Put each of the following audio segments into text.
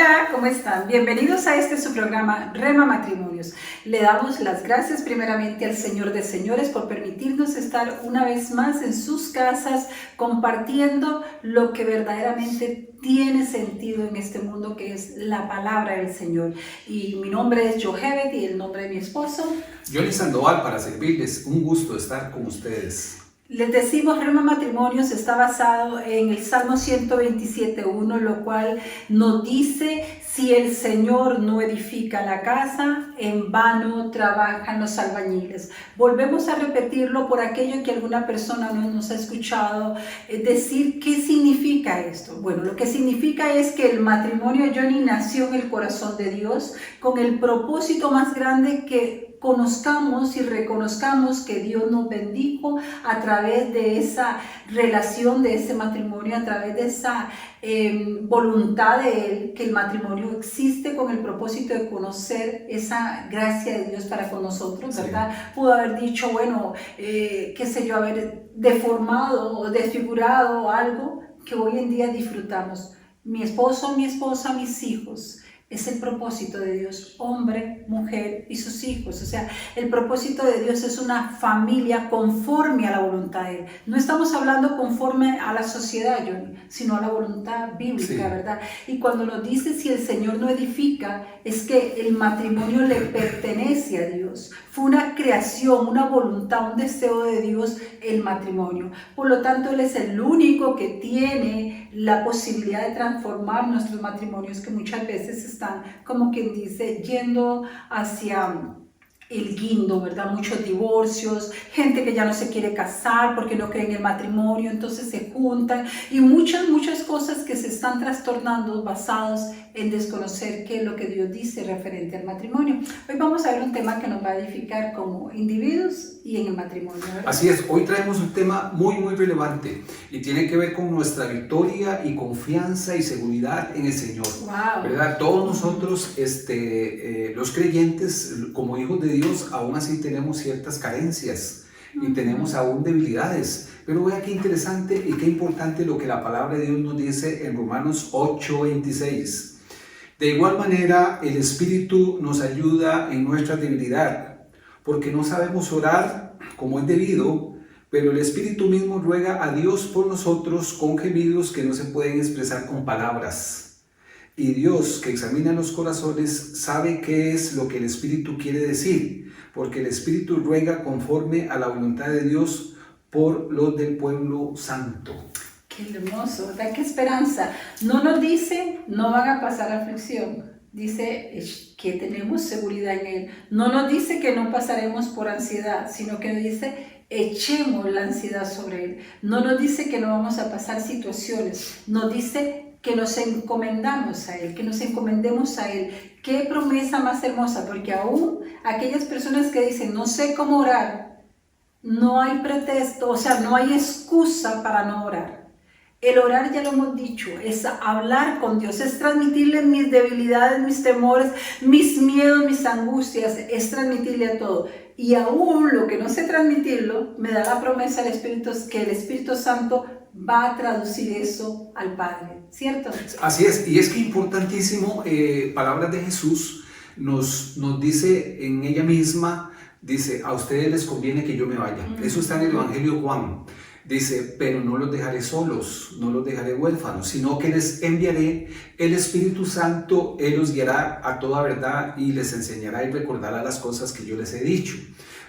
Hola, ¿cómo están? Bienvenidos a este su programa Rema Matrimonios. Le damos las gracias primeramente al Señor de Señores por permitirnos estar una vez más en sus casas compartiendo lo que verdaderamente tiene sentido en este mundo, que es la palabra del Señor. Y mi nombre es Johevet y el nombre de mi esposo, Johnny Sandoval, para servirles. Un gusto estar con ustedes. Les decimos, Rema Matrimonios está basado en el Salmo 127.1, lo cual nos dice: si el Señor no edifica la casa, en vano trabajan los albañiles. Volvemos a repetirlo por aquello que alguna persona no nos ha escuchado decir. ¿Qué significa esto? Bueno, lo que significa es que el matrimonio Johnny nació en el corazón de Dios con el propósito más grande, que conozcamos y reconozcamos que Dios nos bendijo a través de esa relación, de ese matrimonio, a través de esa voluntad de Él, que el matrimonio existe con el propósito de conocer esa gracia de Dios para con nosotros, ¿verdad? Sí. Pudo haber dicho, bueno, qué sé yo, haber deformado o desfigurado algo que hoy en día disfrutamos. Mi esposo, mi esposa, mis hijos. Es el propósito de Dios, hombre, mujer y sus hijos. O sea, el propósito de Dios es una familia conforme a la voluntad de Él. No estamos hablando conforme a la sociedad, Johnny, sino a la voluntad bíblica, sí, ¿verdad? Y cuando nos dice si el Señor no edifica, es que el matrimonio le pertenece a Dios. Fue una creación, una voluntad, un deseo de Dios el matrimonio. Por lo tanto, Él es el único que tiene la posibilidad de transformar nuestros matrimonios, que muchas veces están, como quien dice, yendo hacia el guindo, ¿verdad? Muchos divorcios, gente que ya no se quiere casar porque no cree en el matrimonio, entonces se juntan, y muchas cosas que se están trastornando basados en desconocer qué es lo que Dios dice referente al matrimonio. Hoy vamos a ver un tema que nos va a edificar como individuos y en el matrimonio, ¿verdad? Así es, hoy traemos un tema muy relevante y tiene que ver con nuestra victoria y confianza y seguridad en el Señor. Wow. ¿Verdad? Todos nosotros, los creyentes, como hijos de Dios, aún así tenemos ciertas carencias y tenemos aún debilidades. Pero vea qué interesante y qué importante lo que la palabra de Dios nos dice en Romanos 8:26. De igual manera, el Espíritu nos ayuda en nuestra debilidad, porque no sabemos orar como es debido, pero el Espíritu mismo ruega a Dios por nosotros con gemidos que no se pueden expresar con palabras. Y Dios, que examina los corazones, sabe qué es lo que el Espíritu quiere decir, porque el Espíritu ruega conforme a la voluntad de Dios por los del pueblo santo. Qué hermoso, ¿verdad? Qué esperanza. No nos dice, no van a pasar aflicción. Dice que tenemos seguridad en Él. No nos dice que no pasaremos por ansiedad, sino que nos dice, echemos la ansiedad sobre Él. No nos dice que no vamos a pasar situaciones. Nos dice que nos encomendamos a Él, que nos encomendemos a Él. Qué promesa más hermosa, porque aún aquellas personas que dicen, no sé cómo orar, no hay pretexto, o sea, no hay excusa para no orar. El orar, ya lo hemos dicho, es hablar con Dios, es transmitirle mis debilidades, mis temores, mis miedos, mis angustias, es transmitirle a todo. Y aún lo que no sé transmitirlo, me da la promesa del Espíritu, que el Espíritu Santo va a traducir eso al Padre, ¿cierto? Así es, y es que importantísimo, palabras de Jesús nos dice en ella misma, dice, a ustedes les conviene que yo me vaya. Eso está en el Evangelio de Juan. Dice, pero no los dejaré solos, no los dejaré huérfanos, sino que les enviaré el Espíritu Santo. Él los guiará a toda verdad y les enseñará y recordará las cosas que yo les he dicho,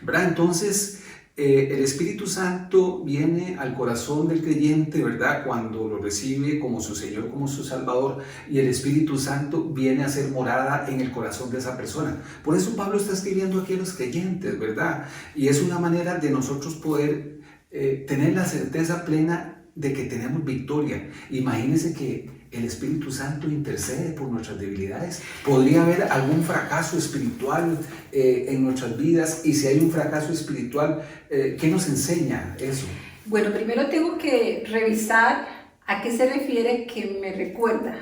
¿verdad? Entonces, el Espíritu Santo viene al corazón del creyente, ¿verdad? Cuando lo recibe como su Señor, como su Salvador, y el Espíritu Santo viene a ser morada en el corazón de esa persona. Por eso Pablo está escribiendo aquí a los creyentes, ¿verdad? Y es una manera de nosotros poder tener la certeza plena de que tenemos victoria. Imagínense que el Espíritu Santo intercede por nuestras debilidades. Podría haber algún fracaso espiritual en nuestras vidas, y si hay un fracaso espiritual, ¿qué nos enseña eso? Bueno, primero tengo que revisar a qué se refiere que me recuerda.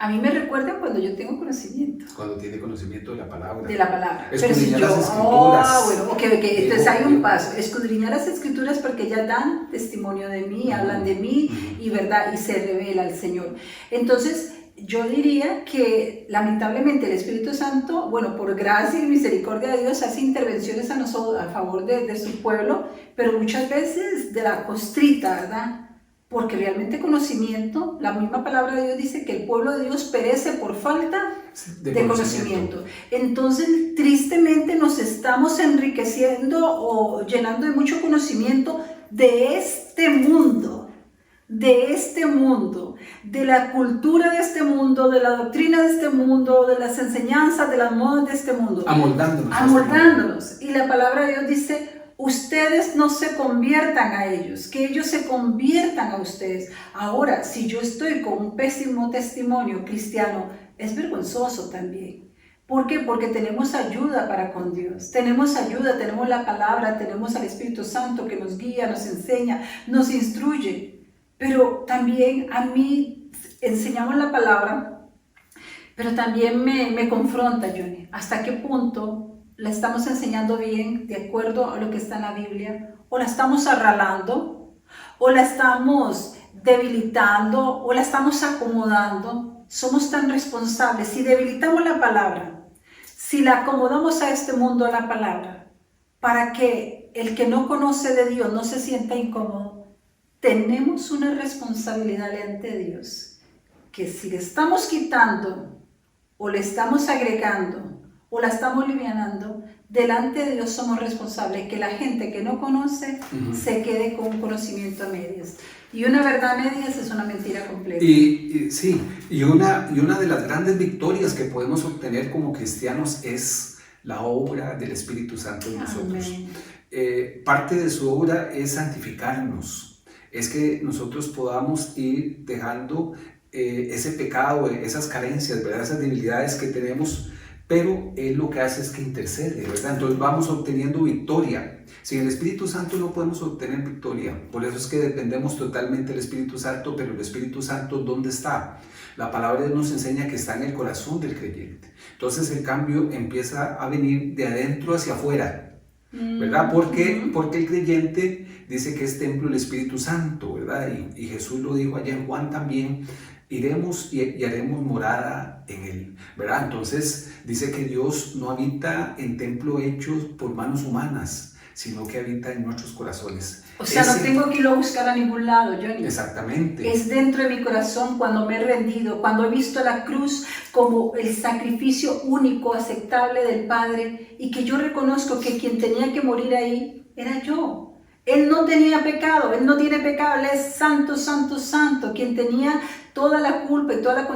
A mí me recuerda cuando yo tengo conocimiento. Cuando tiene conocimiento de la palabra. De la palabra. Escudriñar las escrituras. Bueno, ok. Entonces hay un paso. Escudriñar las escrituras porque ellas dan testimonio de mí, hablan de mí, y verdad, y se revela el Señor. Entonces, yo diría que lamentablemente el Espíritu Santo, bueno, por gracia y misericordia de Dios, hace intervenciones a nosotros, a favor de su pueblo, pero muchas veces de la costrita, ¿verdad? Porque realmente conocimiento, la misma palabra de Dios dice que el pueblo de Dios perece por falta de conocimiento. Entonces, tristemente nos estamos enriqueciendo o llenando de mucho conocimiento de este mundo, de la cultura de este mundo, de la doctrina de este mundo, de las enseñanzas, de las modas de este mundo. Amoldándonos. Y la palabra de Dios dice: ustedes no se conviertan a ellos, que ellos se conviertan a ustedes. Ahora, si yo estoy con un pésimo testimonio cristiano, es vergonzoso también. ¿Por qué? Porque tenemos ayuda para con Dios. Tenemos ayuda, tenemos la palabra, tenemos al Espíritu Santo que nos guía, nos enseña, nos instruye. Pero también a mí enseñamos la palabra, pero también me confronta, Johnny. ¿Hasta qué punto la estamos enseñando bien, de acuerdo a lo que está en la Biblia? ¿O la estamos arralando? ¿O la estamos debilitando? ¿O la estamos acomodando? Somos tan responsables. Si debilitamos la palabra, si la acomodamos a este mundo, a la palabra, para que el que no conoce de Dios no se sienta incómodo, tenemos una responsabilidad ante Dios, que si le estamos quitando o le estamos agregando o la estamos livianando, delante de Dios somos responsables que la gente que no conoce se quede con un conocimiento a medias. Y una verdad a medias es una mentira completa. Y una de las grandes victorias que podemos obtener como cristianos es la obra del Espíritu Santo en nosotros. Parte de su obra es santificarnos, es que nosotros podamos ir dejando ese pecado, esas carencias, ¿verdad? Esas debilidades que tenemos, pero Él lo que hace es que intercede, ¿verdad? Entonces vamos obteniendo victoria. Sin el Espíritu Santo no podemos obtener victoria, por eso es que dependemos totalmente del Espíritu Santo, pero el Espíritu Santo, ¿dónde está? La palabra de Dios nos enseña que está en el corazón del creyente. Entonces el cambio empieza a venir de adentro hacia afuera, ¿verdad? Porque el creyente dice que es templo del Espíritu Santo, ¿verdad? Y Jesús lo dijo allá en Juan también: iremos y haremos morada en él, ¿verdad? Entonces dice que Dios no habita en templo hechos por manos humanas, sino que habita en nuestros corazones. O sea, no tengo que irlo a buscar a ningún lado, Johnny. Exactamente. Es dentro de mi corazón cuando me he rendido, cuando he visto la cruz como el sacrificio único, aceptable del Padre, y que yo reconozco que quien tenía que morir ahí era yo. Él no tenía pecado, Él no tiene pecado, Él es santo, santo, santo. Quien tenía toda la culpa y toda la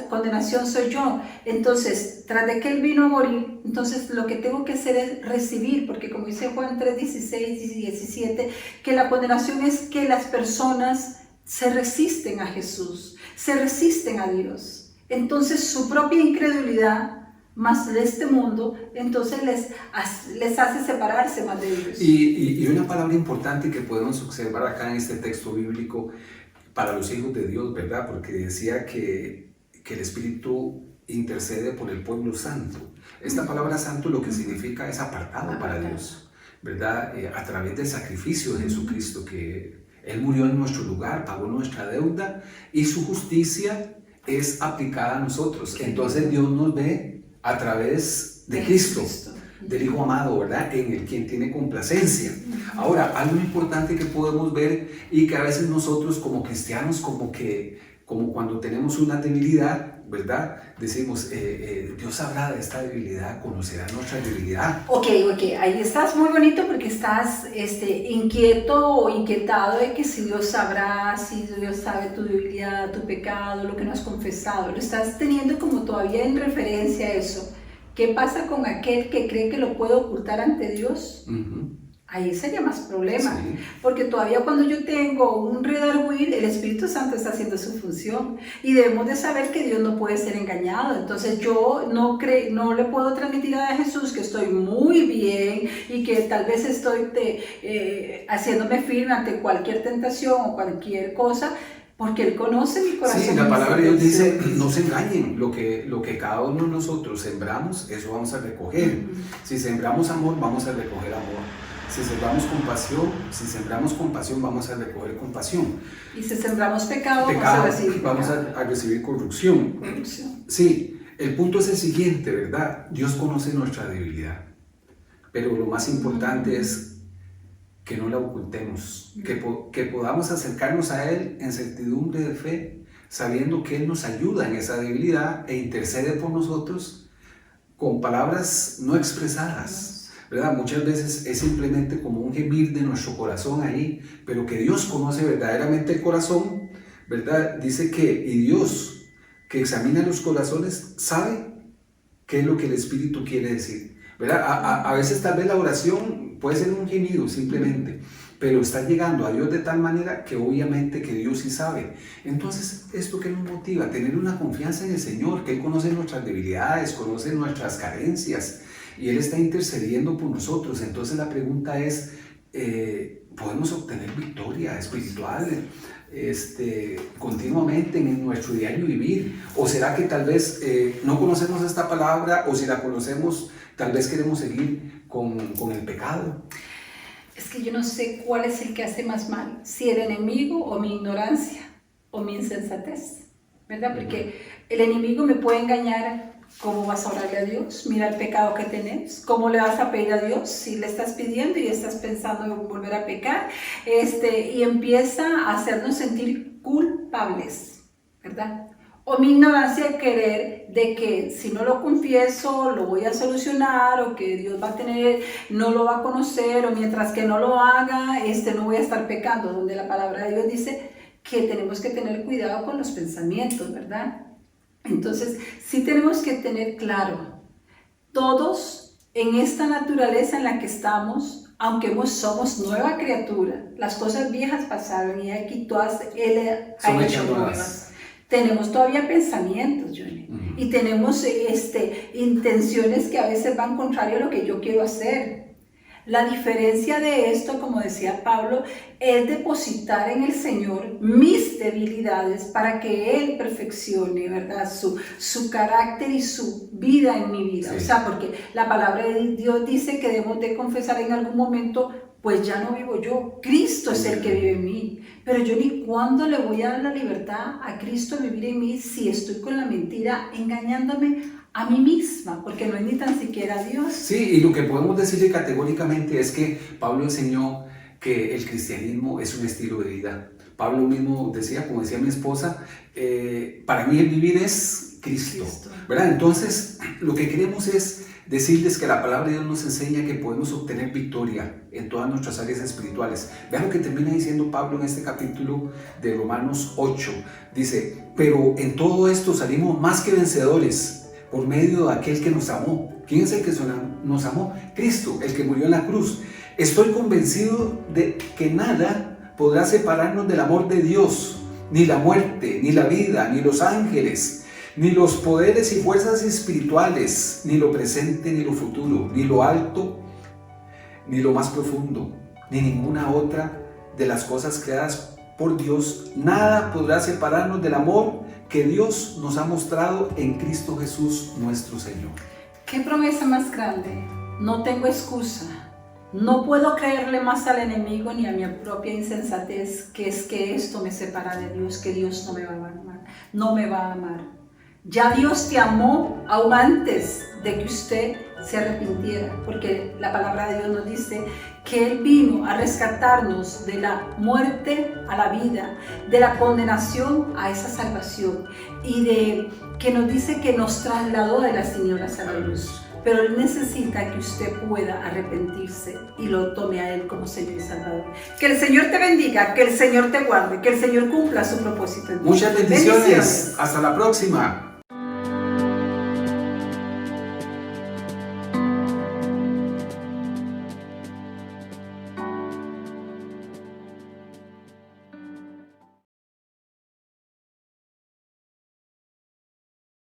condenación soy yo. Entonces, tras de que Él vino a morir, entonces lo que tengo que hacer es recibir, porque como dice Juan 3:16 y 17, que la condenación es que las personas se resisten a Jesús, se resisten a Dios. Entonces su propia incredulidad más de este mundo, entonces les hace separarse más de Dios. Y una palabra importante que podemos observar acá en este texto bíblico para los hijos de Dios, ¿verdad? Porque decía que el Espíritu intercede por el pueblo santo. Esta palabra santo lo que significa es apartado para Dios, ¿verdad? A través del sacrificio de Jesucristo, que Él murió en nuestro lugar, pagó nuestra deuda y su justicia es aplicada a nosotros. Entonces Dios nos ve a través de Cristo, del Hijo amado, ¿verdad? En el quien tiene complacencia. Ahora, algo importante que podemos ver y que a veces nosotros como cristianos, como cuando tenemos una debilidad, ¿verdad? Decimos, Dios sabrá de esta debilidad, conocerá nuestra debilidad. Ok, ahí estás muy bonito porque estás inquieto o inquietado de que si Dios sabrá, si Dios sabe tu debilidad, tu pecado, lo que no has confesado. Lo estás teniendo como todavía en referencia a eso. ¿Qué pasa con aquel que cree que lo puede ocultar ante Dios? Ahí sería más problema, sí. Porque todavía cuando yo tengo un redarguir, el Espíritu Santo está haciendo su función y debemos de saber que Dios no puede ser engañado. Entonces yo no le puedo transmitir a Jesús que estoy muy bien y que tal vez estoy haciéndome firme ante cualquier tentación o cualquier cosa, porque Él conoce mi corazón. Sí, la palabra de Dios dice, no se engañen, lo que cada uno de nosotros sembramos, eso vamos a recoger. Si sembramos amor, vamos a recoger amor. Si sembramos compasión, vamos a recoger compasión. Y si sembramos pecado, vamos a recibir corrupción. Sí, el punto es el siguiente, ¿verdad? Dios conoce nuestra debilidad, pero lo más importante es que no la ocultemos, que podamos acercarnos a Él en certidumbre de fe, sabiendo que Él nos ayuda en esa debilidad e intercede por nosotros con palabras no expresadas, ¿verdad? Muchas veces es simplemente como un gemir de nuestro corazón ahí, pero que Dios conoce verdaderamente el corazón, ¿verdad? Dice y Dios, que examina los corazones, sabe qué es lo que el Espíritu quiere decir, ¿verdad? A veces tal vez la oración puede ser un gemido simplemente, pero está llegando a Dios de tal manera que obviamente que Dios sí sabe. Entonces, ¿esto qué nos motiva? Tener una confianza en el Señor, que Él conoce nuestras debilidades, conoce nuestras carencias, y Él está intercediendo por nosotros. Entonces la pregunta es, ¿podemos obtener victoria espiritual continuamente en nuestro diario vivir? ¿O será que tal vez no conocemos esta palabra, o si la conocemos, tal vez queremos seguir con el pecado? Es que yo no sé cuál es el que hace más mal, si el enemigo o mi ignorancia o mi insensatez, ¿verdad? Porque el enemigo me puede engañar. ¿Cómo vas a orarle a Dios? Mira el pecado que tenés. ¿Cómo le vas a pedir a Dios si le estás pidiendo y estás pensando en volver a pecar? Y empieza a hacernos sentir culpables, ¿verdad? O mi ignorancia de querer de que si no lo confieso lo voy a solucionar, o que Dios no lo va a conocer, o mientras que no lo haga, no voy a estar pecando, donde la palabra de Dios dice que tenemos que tener cuidado con los pensamientos, ¿verdad? Entonces, sí tenemos que tener claro, todos en esta naturaleza en la que estamos, aunque somos nueva criatura, las cosas viejas pasaron y aquí todas Él ha hecho nuevas. Tenemos todavía pensamientos, Johnny, y tenemos intenciones que a veces van contrario a lo que yo quiero hacer. La diferencia de esto, como decía Pablo, es depositar en el Señor mis debilidades para que Él perfeccione, ¿verdad? Su carácter y su vida en mi vida. Sí. O sea, porque la palabra de Dios dice que debemos de confesar en algún momento, pues ya no vivo yo, Cristo es el que vive en mí. Pero yo ni cuándo le voy a dar la libertad a Cristo a vivir en mí si estoy con la mentira engañándome a mí misma, porque no es ni tan siquiera Dios. Sí, y lo que podemos decirle categóricamente es que Pablo enseñó que el cristianismo es un estilo de vida. Pablo mismo decía, como decía mi esposa, para mí el vivir es Cristo, ¿verdad? Entonces, lo que queremos es decirles que la palabra de Dios nos enseña que podemos obtener victoria en todas nuestras áreas espirituales. Vean lo que termina diciendo Pablo en este capítulo de Romanos 8. Dice, pero en todo esto salimos más que vencedores por medio de aquel que nos amó. ¿Quién es el que nos amó? Cristo, el que murió en la cruz. Estoy convencido de que nada podrá separarnos del amor de Dios, ni la muerte, ni la vida, ni los ángeles, ni los poderes y fuerzas espirituales, ni lo presente, ni lo futuro, ni lo alto, ni lo más profundo, ni ninguna otra de las cosas creadas por Dios. Nada podrá separarnos del amor que Dios nos ha mostrado en Cristo Jesús nuestro Señor. ¿Qué promesa más grande? No tengo excusa. No puedo creerle más al enemigo ni a mi propia insensatez, que es que esto me separa de Dios, que Dios no me va a amar. No me va a amar. Ya Dios te amó aún antes de que usted se arrepintiera, porque la palabra de Dios nos dice que Él vino a rescatarnos de la muerte a la vida, de la condenación a esa salvación, y que nos dice que nos trasladó de las tinieblas a la luz. Pero Él necesita que usted pueda arrepentirse y lo tome a Él como Señor y Salvador. Que el Señor te bendiga, que el Señor te guarde, que el Señor cumpla su propósito en ti. Muchas bendiciones. Hasta la próxima.